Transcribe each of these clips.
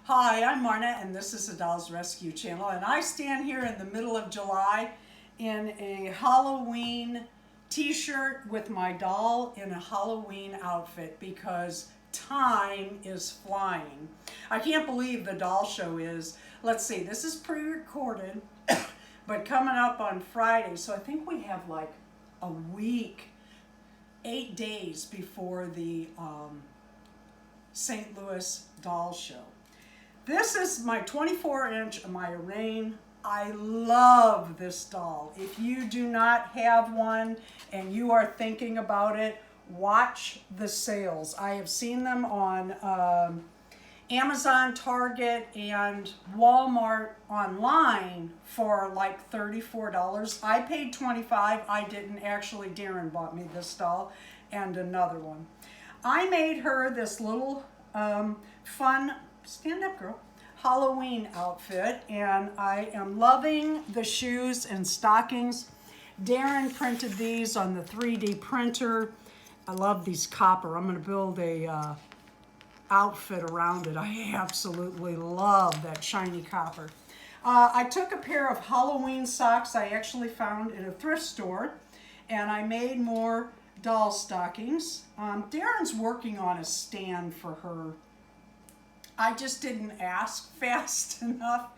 Hi, I'm Marna, and this is the Dolls Rescue Channel, and I stand here in the middle of July in a Halloween t-shirt with my doll in a Halloween outfit because time is flying. I can't believe the doll show is, let's see, this is pre-recorded, but coming up on Friday, so I think we have like a week, 8 days before the St. Louis doll show. This is my 24-inch Amaya Raine. I love this doll. If you do not have one and you are thinking about it, watch the sales. I have seen them on Amazon, Target, and Walmart online for like $34. I paid $25. I didn't actually. Darren bought me this doll and another one. I made her this little fun, stand up girl, Halloween outfit, and I am loving the shoes and stockings. Darren printed these on the 3D printer. I love these copper. I'm going to build a outfit around it. I absolutely love that shiny copper. I took a pair of Halloween socks I actually found in a thrift store, and I made more doll stockings. Darren's working on a stand for her. I just didn't ask fast enough.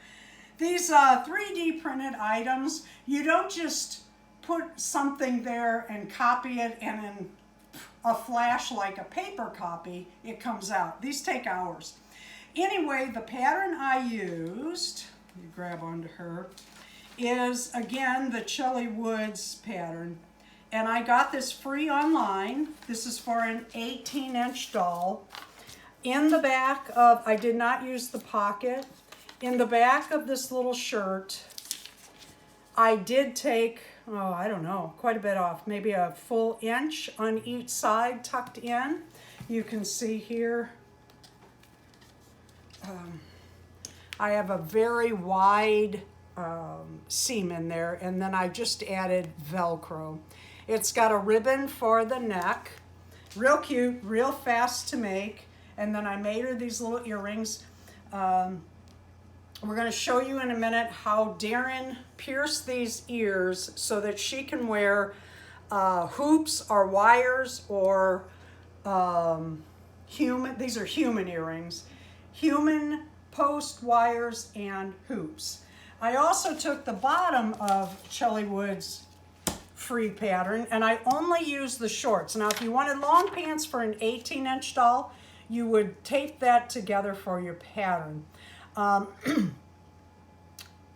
These 3D printed items, you don't just put something there and copy it and in a flash like a paper copy, it comes out. These take hours. Anyway, the pattern I used, you grab onto her, is again the Chilly Woods pattern. And I got this free online. This is for an 18-inch doll. In the back of, I did not use the pocket. In the back of this little shirt, I did take, I don't know, quite a bit off. Maybe a full inch on each side tucked in. You can see here, I have a very wide seam in there, and then I just added Velcro. It's got a ribbon for the neck, real cute, real fast to make. And then I made her these little earrings. We're going to show you in a minute how Darren pierced these ears so that she can wear hoops or wires or human, these are human earrings, human post wires and hoops. I also took the bottom of Chilly Woods free pattern and I only used the shorts. Now if you wanted long pants for an 18-inch doll, you would tape that together for your pattern.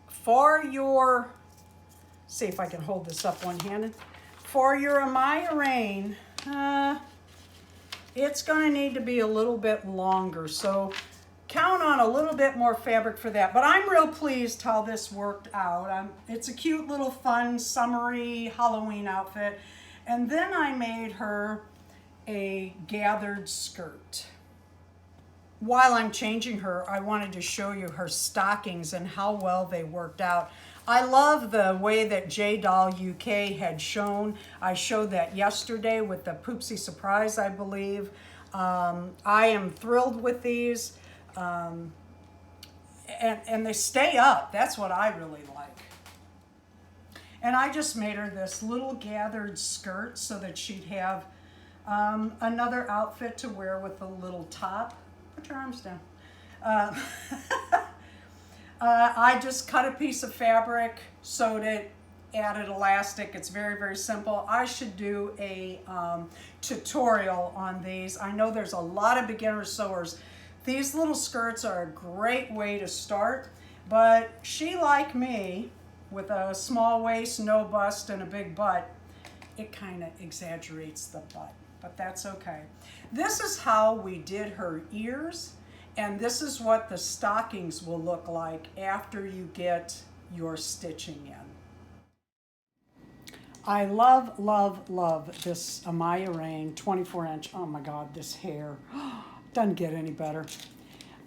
For your, see if I can hold this up one-handed. For your Amaya Raine, it's gonna need to be a little bit longer, so count on a little bit more fabric for that. But I'm real pleased how this worked out. It's a cute little fun, summery Halloween outfit. And then I made her a gathered skirt. While I'm changing her, I wanted to show you her stockings and how well they worked out. I love the way that J Doll UK had shown. I showed that yesterday with the Poopsie surprise, I believe. I am thrilled with these. And they stay up. That's what I really like. And I just made her this little gathered skirt so that she'd have another outfit to wear with a little top. Put your arms down. I just cut a piece of fabric, sewed it, added elastic. It's very, very simple. I should do a tutorial on these. I know there's a lot of beginner sewers. These little skirts are a great way to start, but she, like me, with a small waist, no bust, and a big butt, it kind of exaggerates the butt. But that's okay. This is how we did her ears, and this is what the stockings will look like after you get your stitching in. I love, love, love this Amaya Raine 24-inch. Oh my God, this hair doesn't get any better.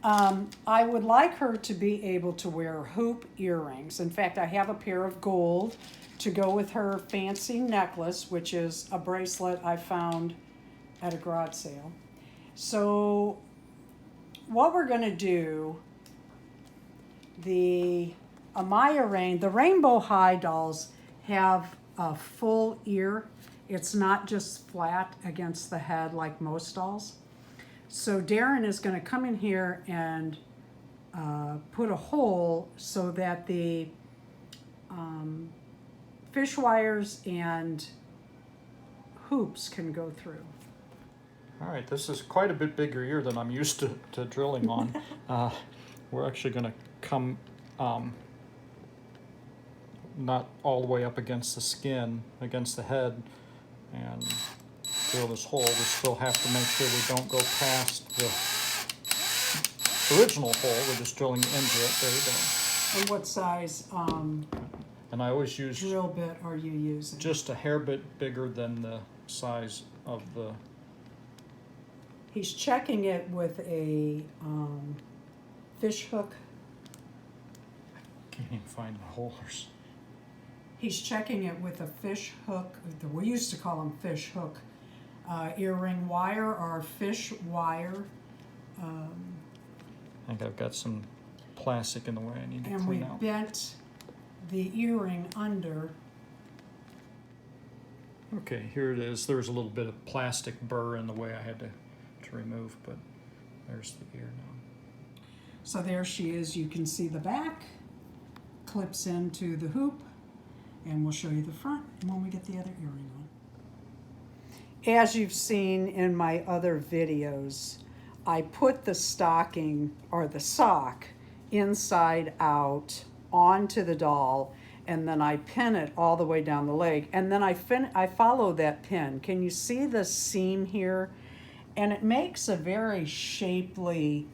I would like her to be able to wear hoop earrings. In fact, I have a pair of gold to go with her fancy necklace, which is a bracelet I found at a garage sale. So what we're going to do The Amaya Raine, the Rainbow High dolls have a full ear. It's not just flat against the head like most dolls. So Darren is going to come in here and put a hole so that the fish wires and hoops can go through. All right, this is quite a bit bigger ear than I'm used to drilling on. We're actually going to come not all the way up against the skin, against the head, and drill this hole. We still have to make sure we don't go past the original hole. We're just drilling into it. There you go. And what size And I always use drill bit are you using? just a hair bit bigger than the size of the... He's checking it with a fish hook. Can't even find the holders. He's checking it with a fish hook. We used to call them fish hook earring wire or fish wire. I think I've got some plastic in the way I need to And we clean out. bent the earring under. Okay, here it is. There's a little bit of plastic burr in the way I had to remove, but there's the ear now. So there she is. You can see the back, clips into the hoop, and we'll show you the front when we get the other earring on. As you've seen in my other videos, I put the stocking or the sock inside out onto the doll, and then I pin it all the way down the leg, and then I follow that pin. Can you see the seam here? And it makes a very shapely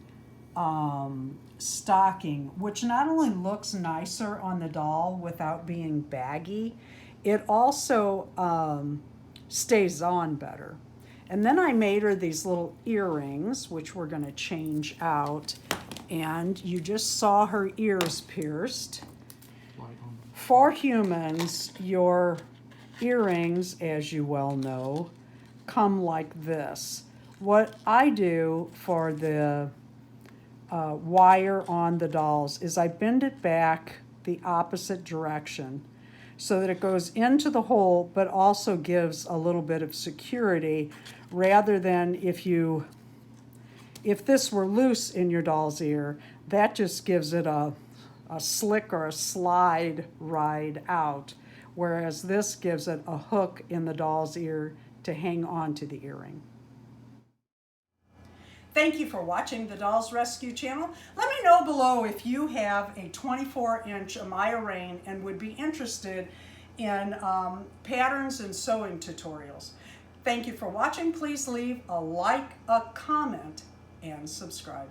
stocking, which not only looks nicer on the doll without being baggy, it also stays on better. And then I made her these little earrings, which we're going to change out. And you just saw her ears pierced. For humans, your earrings, as you well know, come like this. What I do for the wire on the dolls is I bend it back the opposite direction so that it goes into the hole but also gives a little bit of security, rather than if this were loose in your doll's ear, that just gives it a slick or a slide ride out, whereas this gives it a hook in the doll's ear to hang on to the earring. Thank you for watching the Dolls Rescue channel. Let me know below if you have a 24-inch Amaya Raine and would be interested in patterns and sewing tutorials. Thank you for watching. Please leave a like, a comment, and subscribe.